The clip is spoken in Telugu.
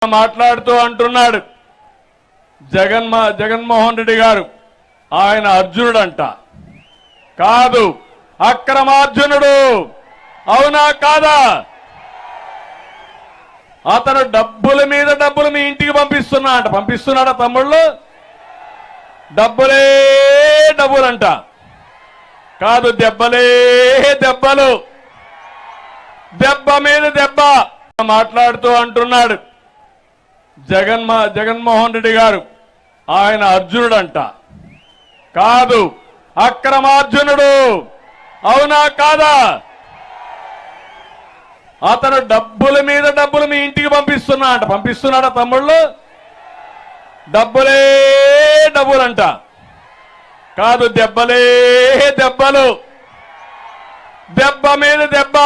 మాట్లాడుతూ అంటున్నాడు జగన్మోహన్ రెడ్డి గారు ఆయన అర్జునుడంట. కాదు, అక్రమార్జునుడు. అవునా కాదా? అతను డబ్బుల మీద డబ్బులు మీ ఇంటికి పంపిస్తున్నాడా తమ్ముళ్ళు? డబ్బులే డబ్బులంట. కాదు, దెబ్బలే దెబ్బలు, దెబ్బ మీద దెబ్బ. మాట్లాడుతూ అంటున్నాడు జగన్మోహన్ రెడ్డి గారు ఆయన అర్జునుడంట. కాదు, అక్రమార్జునుడు. అవునా కాదా? అతను డబ్బుల మీద డబ్బులు మీ ఇంటికి పంపిస్తున్నాడా తమ్ముళ్ళు? డబ్బులే డబ్బులంట. కాదు, దెబ్బలే దెబ్బలు, దెబ్బ మీద దెబ్బ.